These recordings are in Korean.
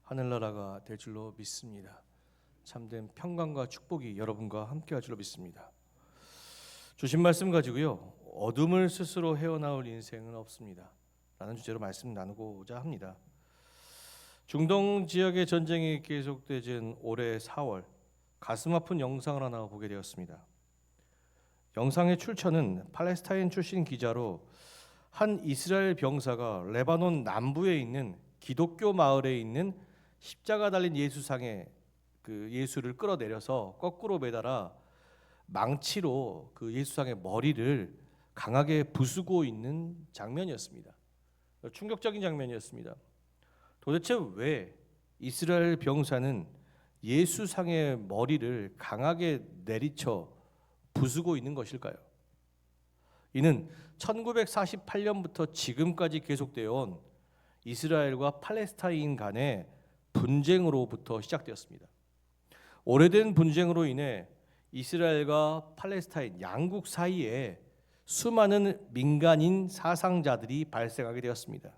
하늘나라가 될 줄로 믿습니다. 참된 평강과 축복이 여러분과 함께할 줄로 믿습니다. 주신 말씀 가지고요, 어둠을 스스로 헤어나올 인생은 없습니다 라는 주제로 말씀 나누고자 합니다. 중동 지역의 전쟁이 계속되진 올해 4월 가슴 아픈 영상을 하나 보게 되었습니다. 영상의 출처는 팔레스타인 출신 기자로 한 이스라엘 병사가 레바논 남부에 있는 기독교 마을에 있는 십자가 달린 예수상에 그 예수를 끌어내려서 거꾸로 매달아 망치로 그 예수상의 머리를 강하게 부수고 있는 장면이었습니다. 충격적인 장면이었습니다. 도대체 왜 이스라엘 병사는 예수상의 머리를 강하게 내리쳐 부수고 있는 것일까요? 이는 1948년부터 지금까지 계속되어 온 이스라엘과 팔레스타인 간의 분쟁으로부터 시작되었습니다. 오래된 분쟁으로 인해 이스라엘과 팔레스타인 양국 사이에 수많은 민간인 사상자들이 발생하게 되었습니다.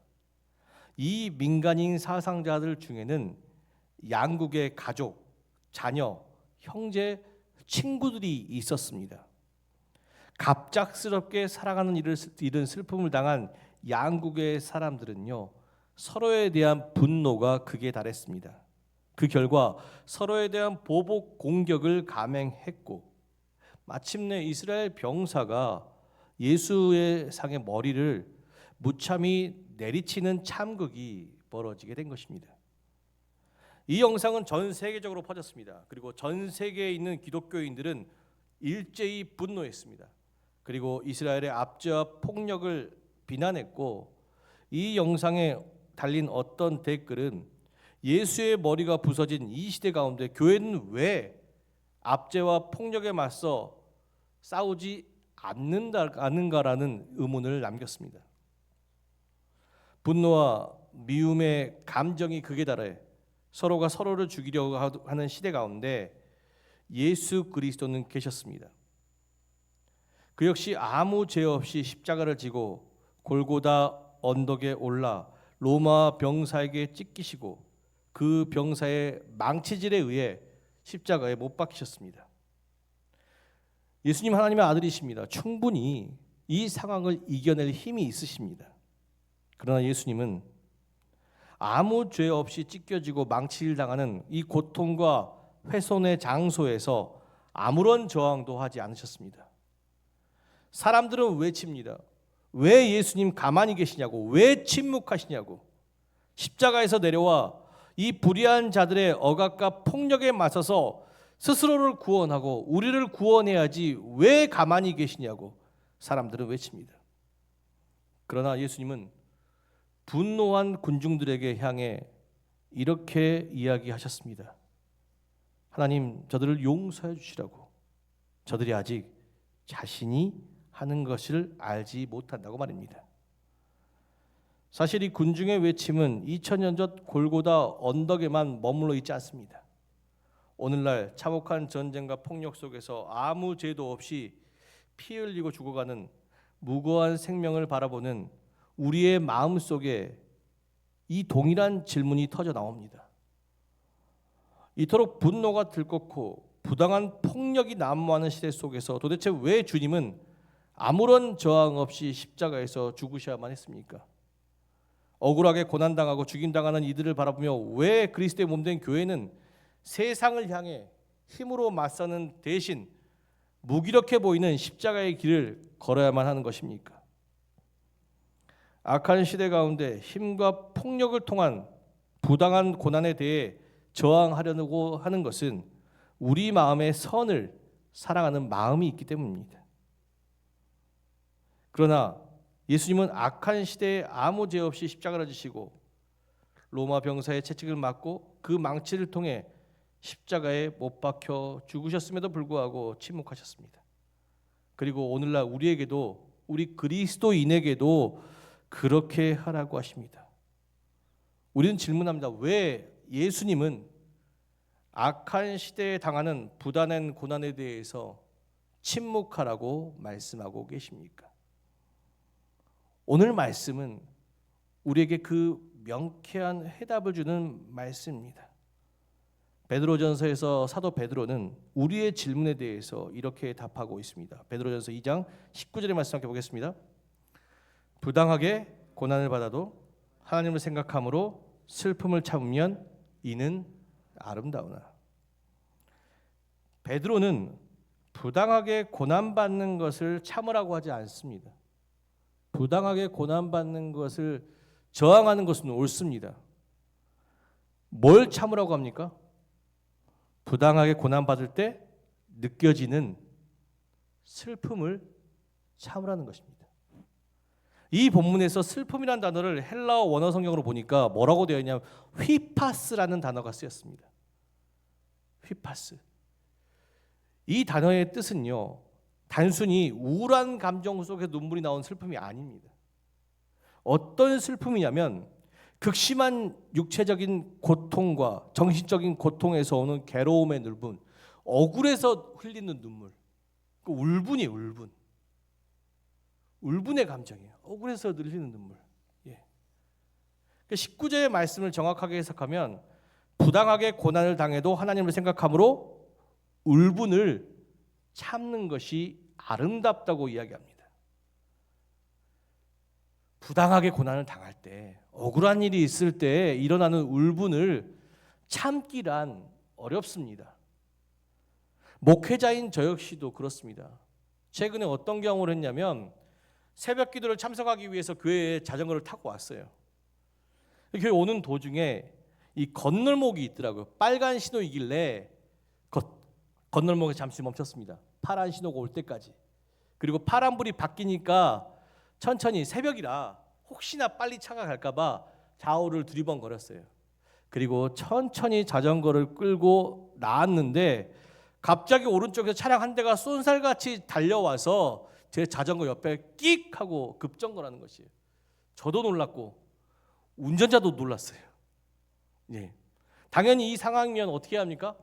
이 민간인 사상자들 중에는 양국의 가족, 자녀, 형제, 친구들이 있었습니다. 갑작스럽게 살아가는 이런 슬픔을 당한 양국의 사람들은요, 서로에 대한 분노가 극에 달했습니다. 그 결과 서로에 대한 보복 공격을 감행했고, 마침내 이스라엘 병사가 예수의 상의 머리를 무참히 내리치는 참극이 벌어지게 된 것입니다. 이 영상은 전 세계적으로 퍼졌습니다. 그리고 전 세계에 있는 기독교인들은 일제히 분노했습니다. 그리고 이스라엘의 압제와 폭력을 비난했고, 이 영상에 달린 어떤 댓글은 예수의 머리가 부서진 이 시대 가운데 교회는 왜 압제와 폭력에 맞서 싸우지 않는가라는 의문을 남겼습니다. 분노와 미움의 감정이 극에 달해 서로가 서로를 죽이려고 하는 시대 가운데 예수 그리스도는 계셨습니다. 그 역시 아무 죄 없이 십자가를 지고 골고다 언덕에 올라 로마 병사에게 찢기시고 그 병사의 망치질에 의해 십자가에 못 박히셨습니다. 예수님 하나님의 아들이십니다. 충분히 이 상황을 이겨낼 힘이 있으십니다. 그러나 예수님은 아무 죄 없이 찢겨지고 망치를 당하는 이 고통과 훼손의 장소에서 아무런 저항도 하지 않으셨습니다. 사람들은 외칩니다. 왜 예수님 가만히 계시냐고, 왜 침묵하시냐고. 십자가에서 내려와 이 불의한 자들의 억압과 폭력에 맞서서 스스로를 구원하고 우리를 구원해야지 왜 가만히 계시냐고 사람들은 외칩니다. 그러나 예수님은 분노한 군중들에게 향해 이렇게 이야기하셨습니다. 하나님, 저들을 용서해 주시라고. 저들이 아직 자신이 하는 것을 알지 못한다고 말입니다. 사실 이 군중의 외침은 2000년 전 골고다 언덕에만 머물러 있지 않습니다. 오늘날 참혹한 전쟁과 폭력 속에서 아무 죄도 없이 피 흘리고 죽어가는 무고한 생명을 바라보는 우리의 마음속에 이 동일한 질문이 터져 나옵니다. 이토록 분노가 들끓고 부당한 폭력이 난무하는 시대 속에서 도대체 왜 주님은 아무런 저항 없이 십자가에서 죽으셔야만 했습니까? 억울하게 고난당하고 죽임당하는 이들을 바라보며 왜 그리스도의 몸된 교회는 세상을 향해 힘으로 맞서는 대신 무기력해 보이는 십자가의 길을 걸어야만 하는 것입니까? 악한 시대 가운데 힘과 폭력을 통한 부당한 고난에 대해 저항하려고 하는 것은 우리 마음의 선을 사랑하는 마음이 있기 때문입니다. 그러나 예수님은 악한 시대에 아무 죄 없이 십자가를 지시고 로마 병사의 채찍을 맞고 그 망치를 통해 십자가에 못 박혀 죽으셨음에도 불구하고 침묵하셨습니다. 그리고 오늘날 우리에게도, 우리 그리스도인에게도 그렇게 하라고 하십니다. 우리는 질문합니다. 왜 예수님은 악한 시대에 당하는 부단한 고난에 대해서 침묵하라고 말씀하고 계십니까? 오늘 말씀은 우리에게 그 명쾌한 해답을 주는 말씀입니다. 베드로전서에서 사도 베드로는 우리의 질문에 대해서 이렇게 답하고 있습니다. 베드로전서 2장 19절의 말씀 함께 보겠습니다. 부당하게 고난을 받아도 하나님을 생각함으로 슬픔을 참으면 이는 아름다우나. 베드로는 부당하게 고난받는 것을 참으라고 하지 않습니다. 부당하게 고난받는 것을 저항하는 것은 옳습니다. 뭘 참으라고 합니까? 부당하게 고난받을 때 느껴지는 슬픔을 참으라는 것입니다. 이 본문에서 슬픔이라는 단어를 헬라어 원어 성경으로 보니까 뭐라고 되어 있냐면 휘파스라는 단어가 쓰였습니다. 휘파스. 이 단어의 뜻은요, 단순히 우울한 감정 속에 눈물이 나온 슬픔이 아닙니다. 어떤 슬픔이냐면 극심한 육체적인 고통과 정신적인 고통에서 오는 괴로움의 눈물, 억울해서 흘리는 눈물, 그 울분이에요. 울분의 감정이에요. 억울해서 흘리는 눈물. 19절의 말씀을 정확하게 해석하면 부당하게 고난을 당해도 하나님을 생각함으로 울분을 참는 것이 아름답다고 이야기합니다. 부당하게 고난을 당할 때, 억울한 일이 있을 때 일어나는 울분을 참기란 어렵습니다. 목회자인 저 역시도 그렇습니다. 최근에 어떤 경험을 했냐면 새벽 기도를 참석하기 위해서 교회에 자전거를 타고 왔어요. 교회 오는 도중에 이 건널목이 있더라고요. 빨간 신호이길래 건널목에 잠시 멈췄습니다. 파란 신호가 올 때까지. 그리고 파란불이 바뀌니까 천천히, 새벽이라 혹시나 빨리 차가 갈까 봐 좌우를 두리번거렸어요. 그리고 천천히 자전거를 끌고 나왔는데 갑자기 오른쪽에서 차량 한 대가 쏜살같이 달려와서 제 자전거 옆에 끽 하고 급정거라는 것이에요. 저도 놀랐고 운전자도 놀랐어요. 당연히 이 상황이면 어떻게 합니까?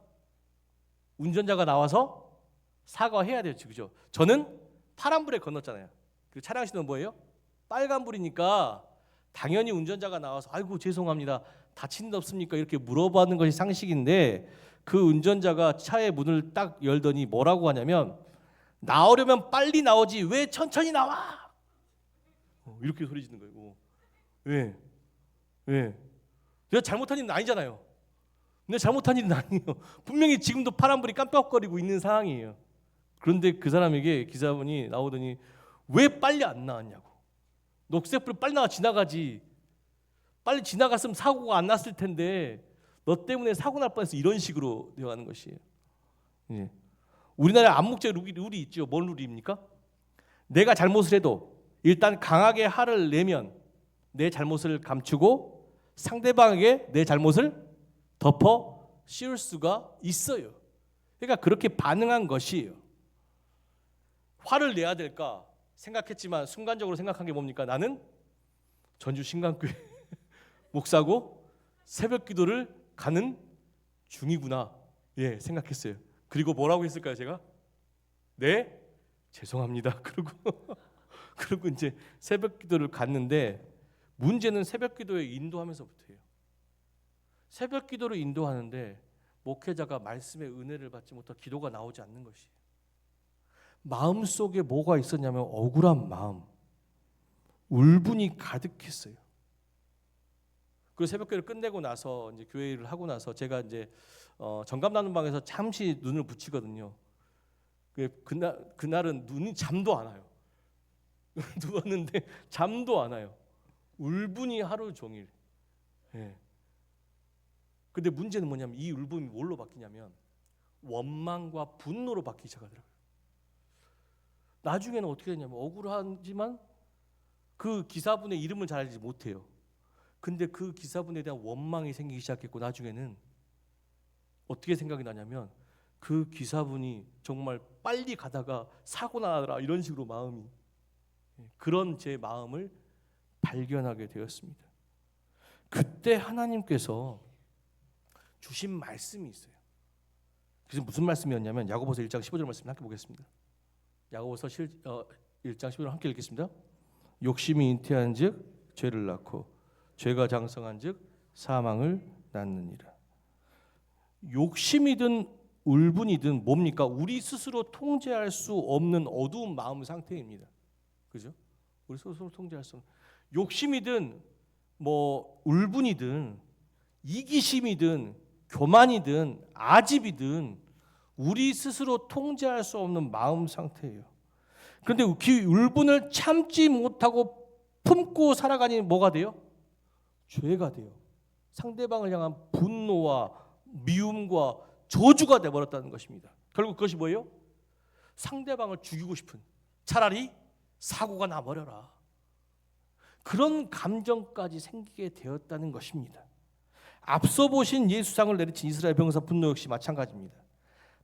운전자가 나와서 사과해야 되죠. 그죠? 저는 파란불에 건넜잖아요. 그 차량 신호는 뭐예요? 빨간불이니까 당연히 운전자가 나와서 아이고 죄송합니다. 다친 데 없습니까? 이렇게 물어보는 것이 상식인데 그 운전자가 차의 문을 딱 열더니 뭐라고 하냐면 나오려면 빨리 나오지 왜 천천히 나와? 이렇게 소리 지는 거예요. 왜? 내가 잘못한 일은 아니잖아요. 내가 잘못한 일은 아니에요. 분명히 지금도 파란불이 깜빡거리고 있는 상황이에요. 그런데 그 사람에게 기사분이 나오더니 왜 빨리 안 나왔냐고. 녹색불 빨리 나와 지나가지. 빨리 지나갔으면 사고가 안 났을 텐데 너 때문에 사고 날 뻔해서 이런 식으로 되어가는 것이에요. 우리나라에 암묵적 룰이 있죠. 뭔 룰입니까? 내가 잘못을 해도 일단 강하게 화를 내면 내 잘못을 감추고 상대방에게 내 잘못을 덮어 씌울 수가 있어요. 그러니까 그렇게 반응한 것이에요. 화를 내야 될까 생각했지만 순간적으로 생각한 게 뭡니까? 나는 전주 신강교회 목사고 새벽 기도를 가는 중이구나. 생각했어요. 그리고 뭐라고 했을까요, 제가? 네, 죄송합니다. 그리고 이제 새벽 기도를 갔는데 문제는 새벽 기도에 인도하면서부터예요. 새벽 기도를 인도하는데 목회자가 말씀의 은혜를 받지 못하고 기도가 나오지 않는 것이에요. 마음속에 뭐가 있었냐면 억울한 마음, 울분이 가득했어요. 그 새벽기도를 끝내고 나서 이제 교회를 하고 나서 제가 이제 정감 나눈 방에서 잠시 눈을 붙이거든요. 그날은 눈이 잠도 안 와요. 누웠는데 잠도 안 와요. 울분이 하루 종일. 근데 문제는 뭐냐면 이 울분이 뭘로 바뀌냐면 원망과 분노로 바뀌기 시작하더라고요. 나중에는 어떻게 되냐면 억울하지만 그 기사분의 이름을 잘 알지 못해요. 근데 그 기사분에 대한 원망이 생기기 시작했고 나중에는 어떻게 생각이 나냐면 그 기사분이 정말 빨리 가다가 사고 나더라 이런 식으로 마음이 그런 제 마음을 발견하게 되었습니다. 그때 하나님께서 주신 말씀이 있어요. 그래서 무슨 말씀이었냐면 야고보서 1장 15절 말씀 함께 보겠습니다. 야고보서 1장 15절 함께 읽겠습니다. 욕심이 잉태한즉 죄를 낳고 죄가 장성한즉 사망을 낳느니라. 욕심이든 울분이든 뭡니까? 우리 스스로 통제할 수 없는 어두운 마음 상태입니다. 그죠? 우리 스스로 통제할 수 없는 욕심이든 뭐 울분이든 이기심이든 교만이든 아집이든 우리 스스로 통제할 수 없는 마음 상태예요. 그런데 그 울분을 참지 못하고 품고 살아가니 뭐가 돼요? 죄가 돼요. 상대방을 향한 분노와 미움과 저주가 되어버렸다는 것입니다. 결국 그것이 뭐예요? 상대방을 죽이고 싶은, 차라리 사고가 나버려라, 그런 감정까지 생기게 되었다는 것입니다. 앞서 보신 예수상을 내리친 이스라엘 병사 분노 역시 마찬가지입니다.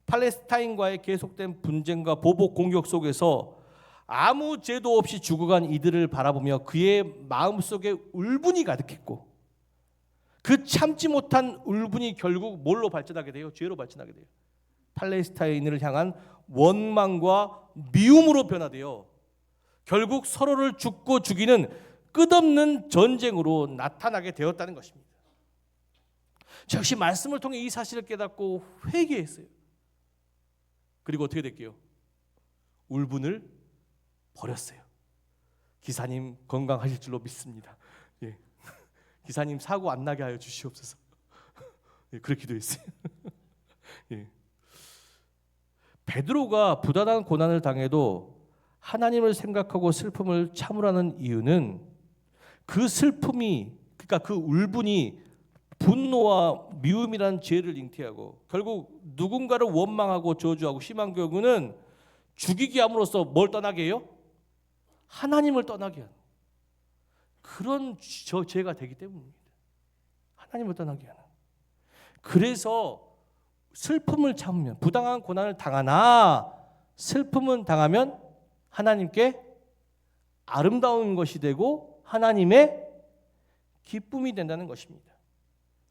팔레스타인과의 계속된 분쟁과 보복 공격 속에서 아무 죄도 없이 죽어간 이들을 바라보며 그의 마음속에 울분이 가득했고, 그 참지 못한 울분이 결국 뭘로 발전하게 돼요? 죄로 발전하게 돼요. 팔레스타인을 향한 원망과 미움으로 변화되어 결국 서로를 죽고 죽이는 끝없는 전쟁으로 나타나게 되었다는 것입니다. 저 역시 말씀을 통해 이 사실을 깨닫고 회개했어요. 그리고 어떻게 될게요? 울분을 버렸어요. 기사님 건강하실 줄로 믿습니다. 예. 기사님 사고 안 나게 하여 주시옵소서. 예, 그렇게 기도했어요. 예. 베드로가 부단한 고난을 당해도 하나님을 생각하고 슬픔을 참으라는 이유는 그 슬픔이, 그러니까 그 울분이 분노와 미움이라는 죄를 잉태하고 결국 누군가를 원망하고 저주하고 심한 경우는 죽이게 함으로써 뭘 떠나게 해요? 하나님을 떠나게 하는 그런 죄가 되기 때문입니다. 하나님을 떠나게 하는. 그래서 슬픔을 참으면, 부당한 고난을 당하나 슬픔은 당하면 하나님께 아름다운 것이 되고 하나님의 기쁨이 된다는 것입니다.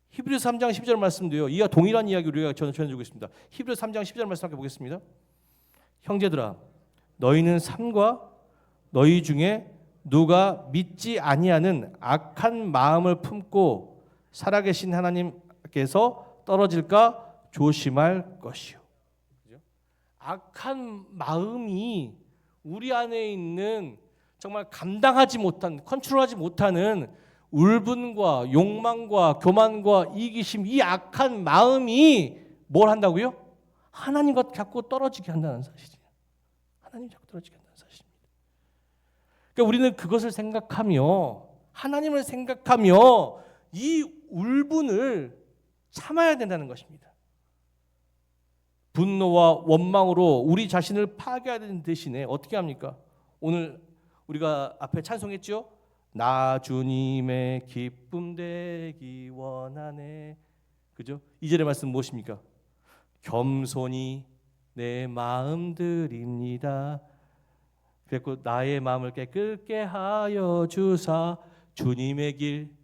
히브리서 3장 10절 말씀도요, 이와 동일한 이야기를 우리가 전해주고 있습니다. 히브리서 3장 10절 말씀 함께 보겠습니다. 형제들아, 너희는 삶과 너희 중에 누가 믿지 아니하는 악한 마음을 품고 살아계신 하나님께서 떨어질까 조심할 것이요. 악한 마음이 우리 안에 있는 정말 감당하지 못한, 컨트롤하지 못하는 울분과 욕망과 교만과 이기심, 이 악한 마음이 뭘 한다고요? 하나님과 자꾸 떨어지게 한다는 사실이에요. 하나님 자꾸 떨어지게 한다는 사실입니다. 그러니까 우리는 그것을 생각하며, 하나님을 생각하며 이 울분을 참아야 된다는 것입니다. 분노와 원망으로 우리 자신을 파괴하는 대신에 어떻게 합니까? 오늘 우리가 앞에 찬송했죠? 나 주님의 기쁨 되기 원하네. 그죠? 2절의 말씀 무엇입니까? 겸손히 내 마음 드립니다. 그리고 나의 마음을 깨끗게 하여 주사 주님의 길,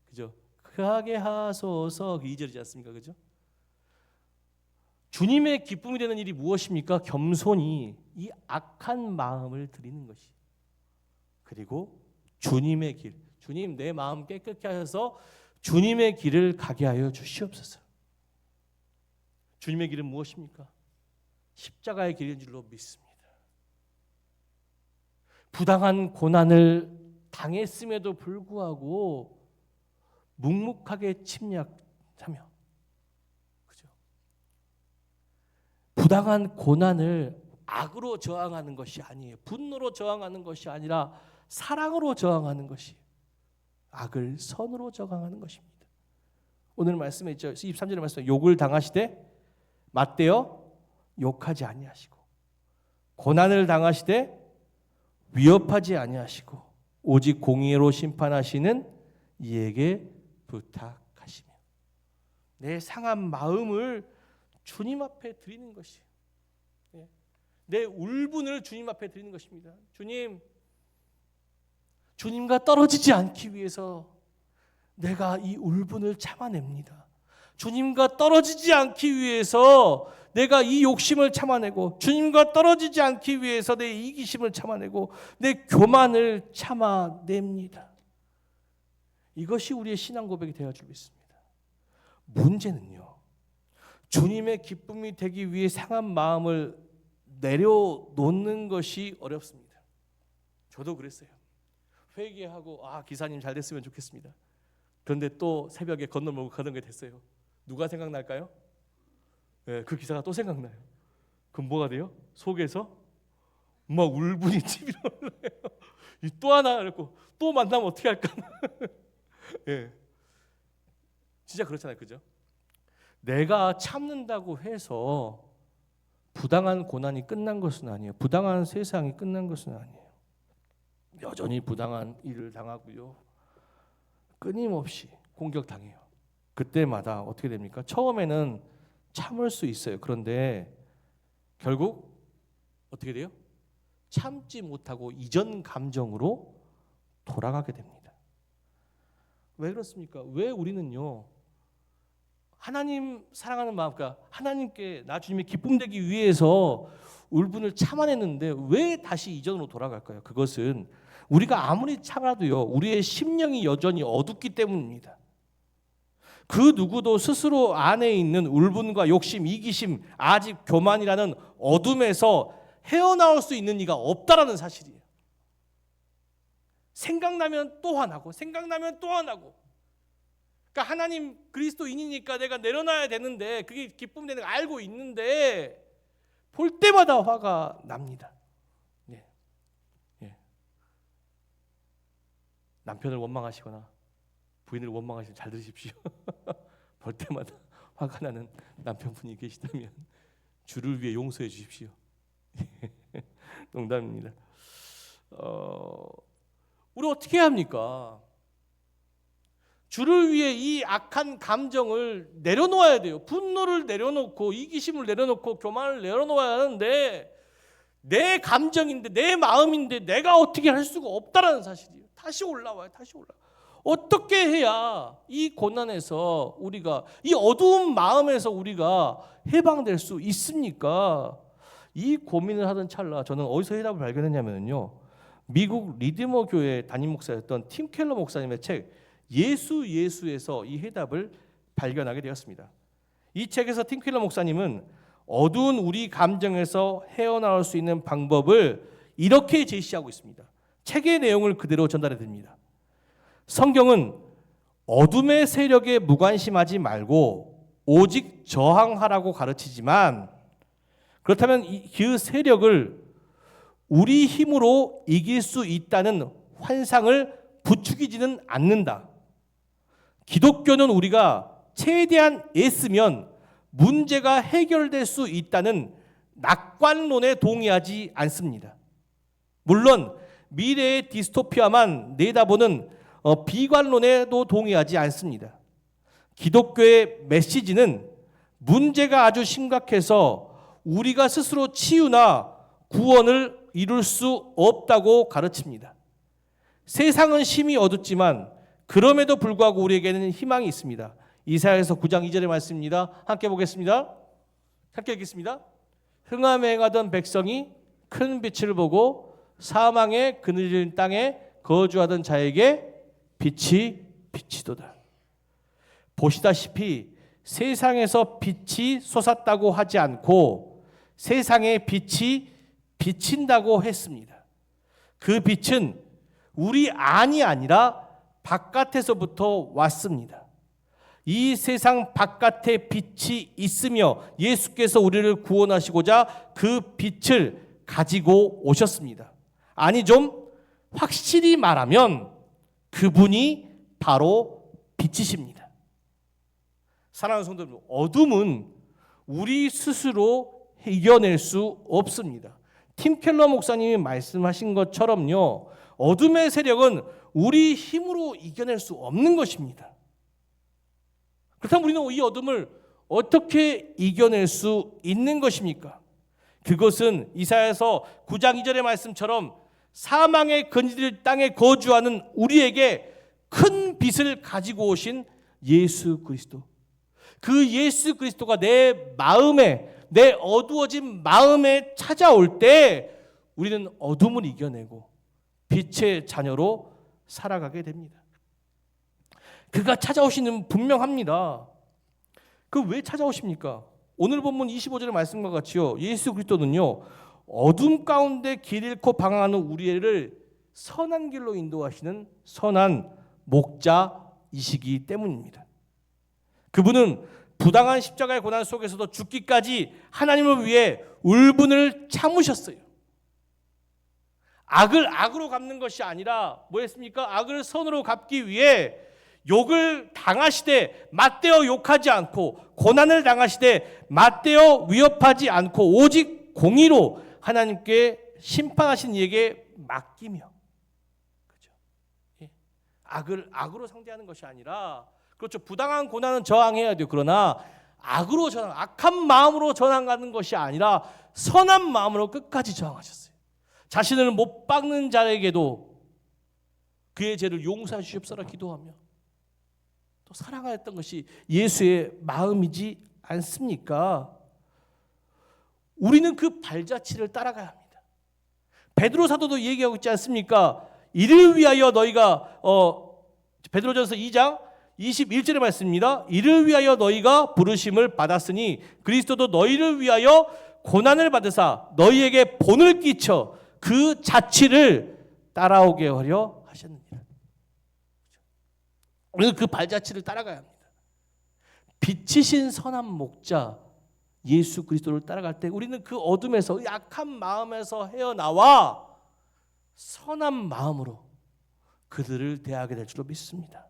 그죠? 가게 하소서. 2절이지 않습니까? 그죠? 주님의 기쁨이 되는 일이 무엇입니까? 겸손히 이 악한 마음을 드리는 것이. 그리고 주님의 길, 주님 내 마음 깨끗게 하셔서 주님의 길을 가게 하여 주시옵소서. 주님의 길은 무엇입니까? 십자가의 길인 줄로 믿습니다. 부당한 고난을 당했음에도 불구하고 묵묵하게 침략하며, 그죠? 부당한 고난을 악으로 저항하는 것이 아니에요. 분노로 저항하는 것이 아니라 사랑으로 저항하는 것이, 악을 선으로 저항하는 것입니다. 오늘 말씀에 있죠. 23절의 말씀에 욕을 당하시되 맞대어 욕하지 아니하시고, 고난을 당하시되 위협하지 아니하시고, 오직 공의로 심판하시는 이에게 부탁하시며. 내 상한 마음을 주님 앞에 드리는 것이, 내 울분을 주님 앞에 드리는 것입니다. 주님, 주님과 떨어지지 않기 위해서 내가 이 울분을 참아냅니다. 주님과 떨어지지 않기 위해서 내가 이 욕심을 참아내고, 주님과 떨어지지 않기 위해서 내 이기심을 참아내고, 내 교만을 참아냅니다. 이것이 우리의 신앙 고백이 되어 줄 믿습니다. 문제는요, 주님의 기쁨이 되기 위해 상한 마음을 내려놓는 것이 어렵습니다. 저도 그랬어요. 회개하고 기사님 잘 됐으면 좋겠습니다. 그런데 또 새벽에 건너먹고 가는 게 됐어요. 누가 생각날까요? 네, 그 기사가 또 생각나요. 그럼 뭐가 돼요? 속에서 막 울분이 치밀어 올라요. 또 하나 그랬고 또 만나면 어떻게 할까? 예, 진짜 그렇잖아요, 그죠? 내가 참는다고 해서 부당한 고난이 끝난 것은 아니에요. 부당한 세상이 끝난 것은 아니에요. 여전히 부당한 일을 당하고요. 끊임없이 공격당해요. 그때마다 어떻게 됩니까? 처음에는 참을 수 있어요. 그런데 결국 어떻게 돼요? 참지 못하고 이전 감정으로 돌아가게 됩니다. 왜 그렇습니까? 왜 우리는요, 하나님 사랑하는 마음, 그러니까 하나님께 나 주님의 기쁨 되기 위해서 울분을 참아냈는데 왜 다시 이전으로 돌아갈까요? 그것은 우리가 아무리 참아도요, 우리의 심령이 여전히 어둡기 때문입니다. 그 누구도 스스로 안에 있는 울분과 욕심, 이기심, 아직 교만이라는 어둠에서 헤어나올 수 있는 이가 없다라는 사실이에요. 생각나면 또 화나고 생각나면 또 화나고. 그러니까 하나님 그리스도인이니까 내가 내려놔야 되는데 그게 기쁨 되는 거 알고 있는데 볼 때마다 화가 납니다. 예. 예. 남편을 원망하시거나 부인을 원망하시면 잘 들으십시오. 볼 때마다 화가 나는 남편분이 계시다면 주를 위해 용서해 주십시오. 농담입니다. 우리 어떻게 해야 합니까? 주를 위해 이 악한 감정을 내려놓아야 돼요. 분노를 내려놓고 이기심을 내려놓고 교만을 내려놓아야 하는데 내 감정인데 내 마음인데 내가 어떻게 할 수가 없다라는 사실이에요. 다시 올라와요. 다시 올라. 어떻게 해야 이 고난에서 우리가 이 어두운 마음에서 우리가 해방될 수 있습니까? 이 고민을 하던 찰나 저는 어디서 해답을 발견했냐면요, 미국 리디머 교회 담임 목사였던 팀 켈러 목사님의 책 예수에서 이 해답을 발견하게 되었습니다. 이 책에서 팀 켈러 목사님은 어두운 우리 감정에서 헤어나올 수 있는 방법을 이렇게 제시하고 있습니다. 책의 내용을 그대로 전달해 드립니다. 성경은 어둠의 세력에 무관심하지 말고 오직 저항하라고 가르치지만, 그렇다면 그 세력을 우리 힘으로 이길 수 있다는 환상을 부추기지는 않는다. 기독교는 우리가 최대한 애쓰면 문제가 해결될 수 있다는 낙관론에 동의하지 않습니다. 물론 미래의 디스토피아만 내다보는 비관론에도 동의하지 않습니다. 기독교의 메시지는 문제가 아주 심각해서 우리가 스스로 치유나 구원을 이룰 수 없다고 가르칩니다. 세상은 심히 어둡지만 그럼에도 불구하고 우리에게는 희망이 있습니다. 이사야서 9장 2절의 말씀입니다. 함께 보겠습니다. 함께 읽겠습니다. 흥함에 행하던 백성이 큰 빛을 보고 사망의 그늘진 땅에 거주하던 자에게 빛이 비치도다. 보시다시피 세상에서 빛이 솟았다고 하지 않고 세상에 빛이 비친다고 했습니다. 그 빛은 우리 안이 아니라 바깥에서부터 왔습니다. 이 세상 바깥에 빛이 있으며 예수께서 우리를 구원하시고자 그 빛을 가지고 오셨습니다. 아니, 좀 확실히 말하면 그분이 바로 빛이십니다. 사랑하는 성도 여러분, 어둠은 우리 스스로 이겨낼 수 없습니다. 팀 켈러 목사님이 말씀하신 것처럼요, 어둠의 세력은 우리 힘으로 이겨낼 수 없는 것입니다. 그렇다면 우리는 이 어둠을 어떻게 이겨낼 수 있는 것입니까? 그것은 이사야서 9장 2절의 말씀처럼 사망의 그늘진 땅에 거주하는 우리에게 큰 빛을 가지고 오신 예수 그리스도, 그 예수 그리스도가 내 마음에, 내 어두워진 마음에 찾아올 때 우리는 어둠을 이겨내고 빛의 자녀로 살아가게 됩니다. 그가 찾아오시는 분명합니다. 그 왜 찾아오십니까? 오늘 본문 25절의 말씀과 같이요, 예수 그리스도는요 어둠 가운데 길 잃고 방황하는 우리를 선한 길로 인도하시는 선한 목자이시기 때문입니다. 그분은 부당한 십자가의 고난 속에서도 죽기까지 하나님을 위해 울분을 참으셨어요. 악을 악으로 갚는 것이 아니라 뭐였습니까? 악을 선으로 갚기 위해 욕을 당하시되 맞대어 욕하지 않고, 고난을 당하시되 맞대어 위협하지 않고, 오직 공의로 하나님께 심판하신 이에게 맡기며, 그렇죠? 예. 악을 악으로 상대하는 것이 아니라, 그렇죠, 부당한 고난은 저항해야 돼요. 그러나 악으로 저항, 악한 마음으로 저항하는 것이 아니라 선한 마음으로 끝까지 저항하셨어요. 자신을 못 박는 자에게도 그의 죄를 용서해 주시옵소서 기도하며 또 사랑하였던 것이 예수의 마음이지 않습니까? 우리는 그 발자취를 따라가야 합니다. 베드로 사도도 얘기하고 있지 않습니까? 이를 위하여 너희가 베드로전서 2장 21절의 말씀입니다. 이를 위하여 너희가 부르심을 받았으니 그리스도도 너희를 위하여 고난을 받으사 너희에게 본을 끼쳐 그 자취를 따라오게 하려 하셨느니라. 우리는 그 발자취를 따라가야 합니다. 빛이신 선한 목자 예수 그리스도를 따라갈 때 우리는 그 어둠에서, 약한 마음에서 헤어나와 선한 마음으로 그들을 대하게 될 줄로 믿습니다.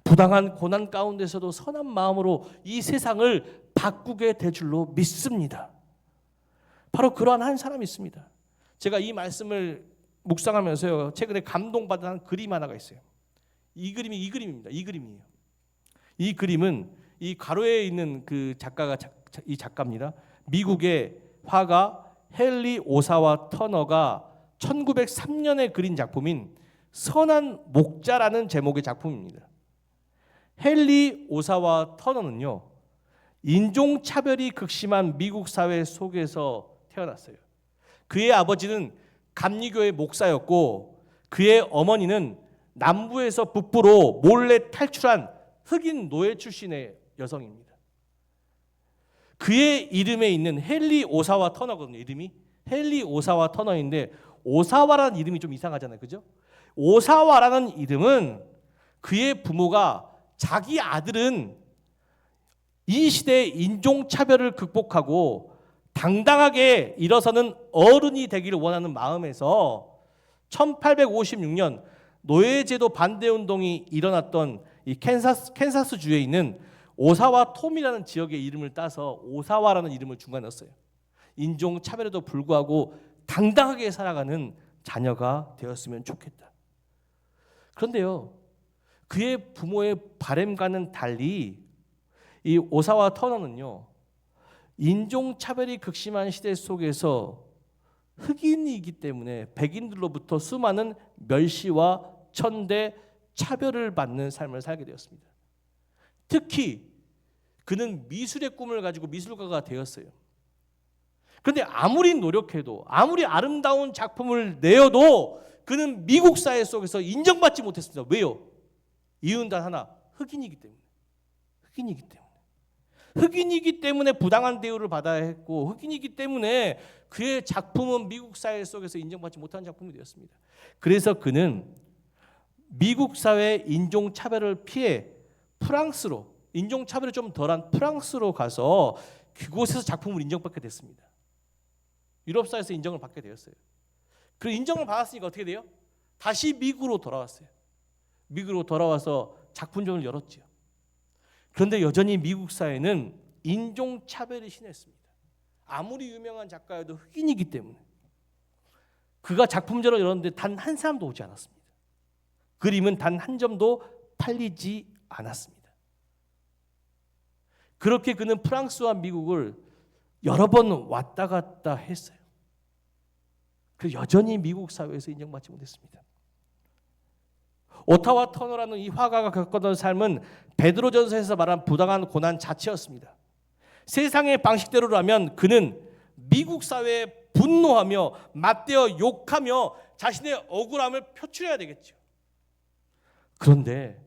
부당한 고난 가운데서도 선한 마음으로 이 세상을 바꾸게 될 줄로 믿습니다. 바로 그러한 한 사람이 있습니다. 제가 이 말씀을 묵상하면서요, 최근에 감동받은 한 그림 하나가 있어요. 이 그림입니다. 이 그림이에요. 이 그림은 이 가로에 있는 그 작가가 이 작가입니다. 미국의 화가 헨리 오사와 터너가 1903년에 그린 작품인 선한 목자라는 제목의 작품입니다. 헨리 오사와 터너는요, 인종차별이 극심한 미국 사회 속에서 태어났어요. 그의 아버지는 감리교의 목사였고 그의 어머니는 남부에서 북부로 몰래 탈출한 흑인 노예 출신의 여성입니다. 그의 이름에 있는 헨리 오사와 터너거든요. 이름이 헨리 오사와 터너인데, 오사와라는 이름이 좀 이상하잖아요, 그죠? 오사와라는 이름은 그의 부모가 자기 아들은 이 시대의 인종차별을 극복하고 당당하게 일어서는 어른이 되기를 원하는 마음에서 1856년 노예제도 반대운동이 일어났던 이 캔사스주에 있는 오사와 톰이라는 지역의 이름을 따서 오사와라는 이름을 중간에 넣었어요. 인종차별에도 불구하고 당당하게 살아가는 자녀가 되었으면 좋겠다. 그런데요, 그의 부모의 바램과는 달리 이 오사와 터너는요, 인종차별이 극심한 시대 속에서 흑인이기 때문에 백인들로부터 수많은 멸시와 천대, 차별을 받는 삶을 살게 되었습니다. 특히 그는 미술의 꿈을 가지고 미술가가 되었어요. 그런데 아무리 노력해도, 아무리 아름다운 작품을 내어도 그는 미국 사회 속에서 인정받지 못했습니다. 왜요? 이유는 단 하나, 흑인이기 때문에. 흑인이기 때문에 부당한 대우를 받아야 했고, 흑인이기 때문에 그의 작품은 미국 사회 속에서 인정받지 못한 작품이 되었습니다. 그래서 그는 미국 사회의 인종차별을 피해 프랑스로, 인종차별이 좀 덜한 프랑스로 가서 그곳에서 작품을 인정받게 됐습니다. 유럽 사회에서 인정을 받게 되었어요. 그 인정을 받았으니까 어떻게 돼요? 다시 미국으로 돌아왔어요. 미국으로 돌아와서 작품전을 열었지요. 그런데 여전히 미국 사회는 인종차별이 심했습니다. 아무리 유명한 작가여도 흑인이기 때문에 그가 작품전을 열었는데 단 한 사람도 오지 않았습니다. 그림은 단 한 점도 팔리지 않았습니다. 그렇게 그는 프랑스와 미국을 여러 번 왔다 갔다 했어요. 그 여전히 미국 사회에서 인정받지 못했습니다. 오타와 터너라는 이 화가가 겪었던 삶은 베드로전서에서 말한 부당한 고난 자체였습니다. 세상의 방식대로라면 그는 미국 사회에 분노하며 맞대어 욕하며 자신의 억울함을 표출해야 되겠죠. 그런데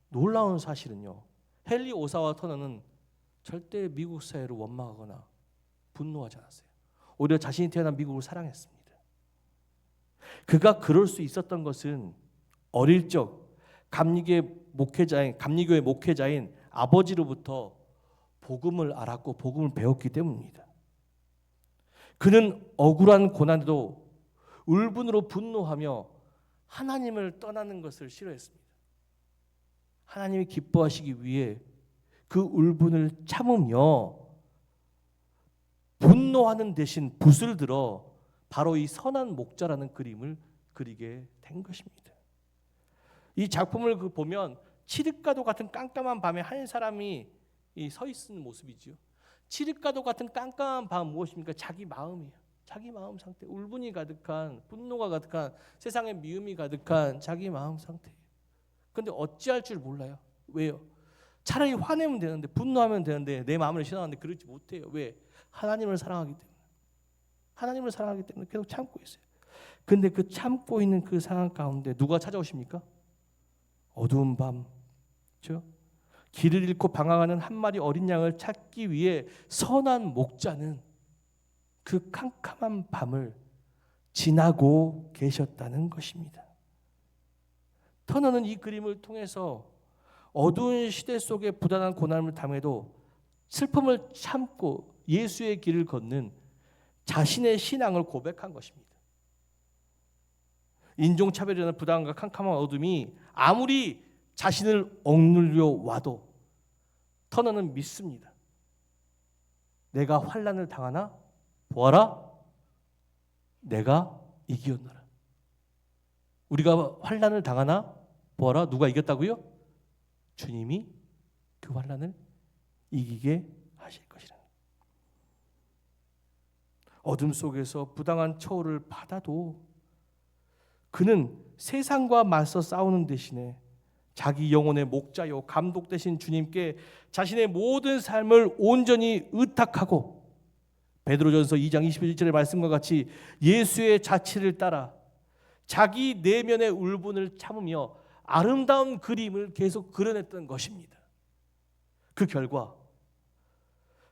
놀라운 사실은요, 헨리 오사와 터너는 절대 미국 사회를 원망하거나 분노하지 않았어요. 오히려 자신이 태어난 미국을 사랑했습니다. 그가 그럴 수 있었던 것은 어릴 적 감리교의 목회자인 아버지로부터 복음을 알았고 복음을 배웠기 때문입니다. 그는 억울한 고난에도 울분으로 분노하며 하나님을 떠나는 것을 싫어했습니다. 하나님이 기뻐하시기 위해 그 울분을 참으며 분노하는 대신 붓을 들어 바로 이 선한 목자라는 그림을 그리게 된 것입니다. 이 작품을 보면 칠흑가도 같은 깜깜한 밤에 한 사람이 서 있는 모습이죠. 칠흑가도 같은 깜깜한 밤 무엇입니까? 자기 마음이에요. 자기 마음 상태, 울분이 가득한, 분노가 가득한, 세상에 미움이 가득한 자기 마음 상태예요. 그런데 어찌할 줄 몰라요. 왜요? 차라리 화내면 되는데, 분노하면 되는데, 내 마음을 신앙하는데 그러지 못해요. 왜? 하나님을 사랑하기 때문에. 하나님을 사랑하기 때문에 계속 참고 있어요. 근데 그 참고 있는 그 상황 가운데 누가 찾아오십니까? 어두운 밤, 그렇죠? 길을 잃고 방황하는 한 마리 어린 양을 찾기 위해 선한 목자는 그 캄캄한 밤을 지나고 계셨다는 것입니다. 터너는 이 그림을 통해서 어두운 시대 속에 부단한 고난을 당해도 슬픔을 참고 예수의 길을 걷는 자신의 신앙을 고백한 것입니다. 인종차별이라는 부당함과 캄캄한 어둠이 아무리 자신을 억눌려 와도 터너는 믿습니다. 내가 환난을 당하나 보아라, 내가 이기었노라. 우리가 환난을 당하나 보아라, 누가 이겼다고요? 주님이 그 환난을 이기게 하실 것이라. 어둠 속에서 부당한 처우를 받아도 그는 세상과 맞서 싸우는 대신에 자기 영혼의 목자요 감독 되신 주님께 자신의 모든 삶을 온전히 의탁하고, 베드로전서 2장 21절의 말씀과 같이 예수의 자취를 따라 자기 내면의 울분을 참으며 아름다운 그림을 계속 그려냈던 것입니다. 그 결과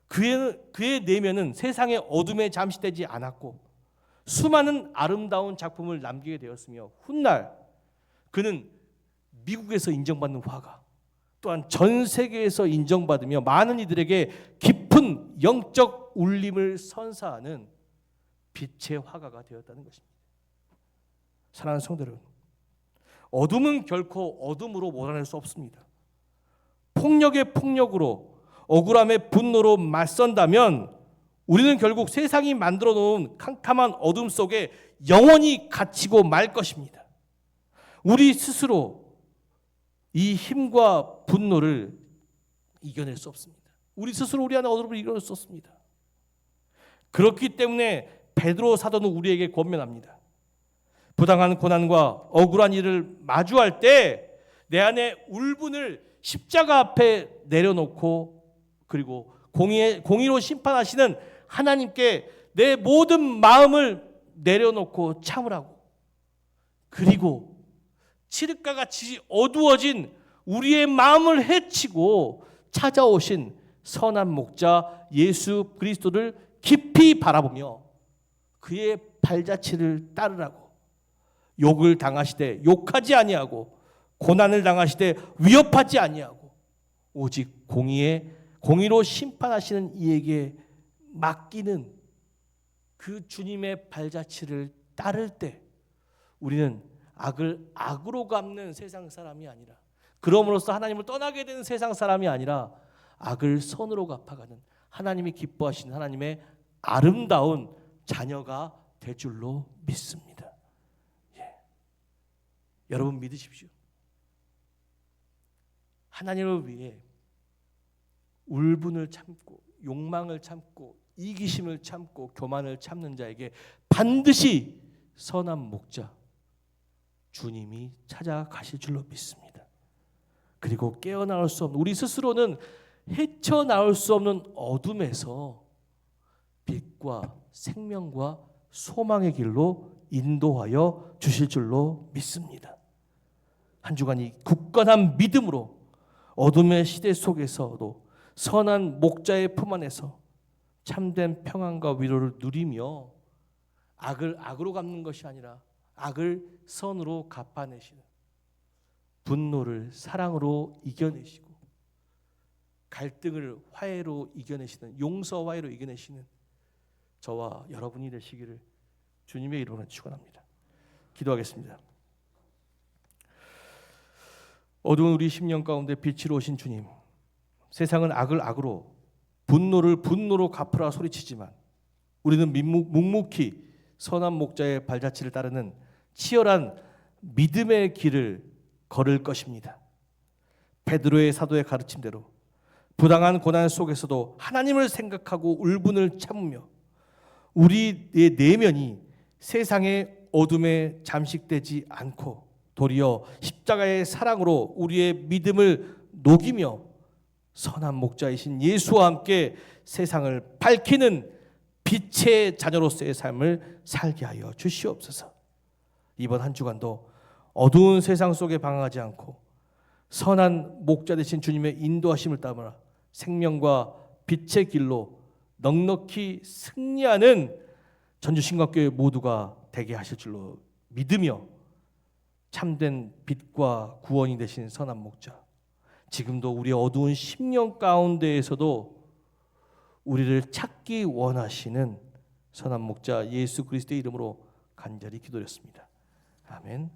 그의 내면은 세상의 어둠에 잠시되지 않았고 수많은 아름다운 작품을 남기게 되었으며, 훗날 그는 미국에서 인정받는 화가, 또한 전 세계에서 인정받으며 많은 이들에게 깊은 영적 울림을 선사하는 빛의 화가가 되었다는 것입니다. 사랑하는 성도 여러분, 어둠은 결코 어둠으로 몰아낼 수 없습니다. 폭력의 폭력으로, 억울함의 분노로 맞선다면 우리는 결국 세상이 만들어 놓은 캄캄한 어둠 속에 영원히 갇히고 말 것입니다. 우리 스스로 이 힘과 분노를 이겨낼 수 없습니다. 우리 스스로 우리 안에 어둠을 이겨낼 수 없습니다. 그렇기 때문에 베드로 사도는 우리에게 권면합니다. 부당한 고난과 억울한 일을 마주할 때 내 안에 울분을 십자가 앞에 내려놓고, 그리고 공의로 심판하시는 하나님께 내 모든 마음을 내려놓고 참으라고. 그리고 칠흑과 같이 어두워진 우리의 마음을 해치고 찾아오신 선한 목자 예수 그리스도를 깊이 바라보며 그의 발자취를 따르라고. 욕을 당하시되 욕하지 아니하고, 고난을 당하시되 위협하지 아니하고, 오직 공의로 심판하시는 이에게 맡기는 그 주님의 발자취를 따를 때 우리는 악을 악으로 갚는 세상 사람이 아니라, 그럼으로써 하나님을 떠나게 되는 세상 사람이 아니라 악을 선으로 갚아가는 하나님이 기뻐하시는 하나님의 아름다운 자녀가 될 줄로 믿습니다. 여러분 믿으십시오. 하나님을 위해 울분을 참고 욕망을 참고 이기심을 참고 교만을 참는 자에게 반드시 선한 목자 주님이 찾아가실 줄로 믿습니다. 그리고 깨어나올 수 없는, 우리 스스로는 헤쳐나올 수 없는 어둠에서 빛과 생명과 소망의 길로 인도하여 주실 줄로 믿습니다. 한 주간 이 굳건한 믿음으로 어둠의 시대 속에서도 선한 목자의 품 안에서 참된 평안과 위로를 누리며 악을 악으로 갚는 것이 아니라 악을 선으로 갚아내시는, 분노를 사랑으로 이겨내시고 갈등을 화해로 이겨내시는, 용서와 화해로 이겨내시는 저와 여러분이 되시기를 주님의 이름으로 축원합니다. 기도하겠습니다. 어두운 우리 심령 가운데 빛으로 오신 주님, 세상은 악을 악으로, 분노를 분노로 갚으라 소리치지만 우리는 묵묵히 선한 목자의 발자취를 따르는 치열한 믿음의 길을 걸을 것입니다. 베드로의 사도의 가르침대로 부당한 고난 속에서도 하나님을 생각하고 울분을 참으며 우리의 내면이 세상의 어둠에 잠식되지 않고 도리어 십자가의 사랑으로 우리의 믿음을 녹이며 선한 목자이신 예수와 함께 세상을 밝히는 빛의 자녀로서의 삶을 살게 하여 주시옵소서. 이번 한 주간도 어두운 세상 속에 방황하지 않고 선한 목자 되신 주님의 인도하심을 따라 생명과 빛의 길로 넉넉히 승리하는 전주신각교회 모두가 되게 하실 줄로 믿으며 참된 빛과 구원이 되신 선한 목자, 지금도 우리의 어두운 심령 가운데에서도 우리를 찾기 원하시는 선한 목자 예수 그리스도의 이름으로 간절히 기도드렸습니다. 아멘.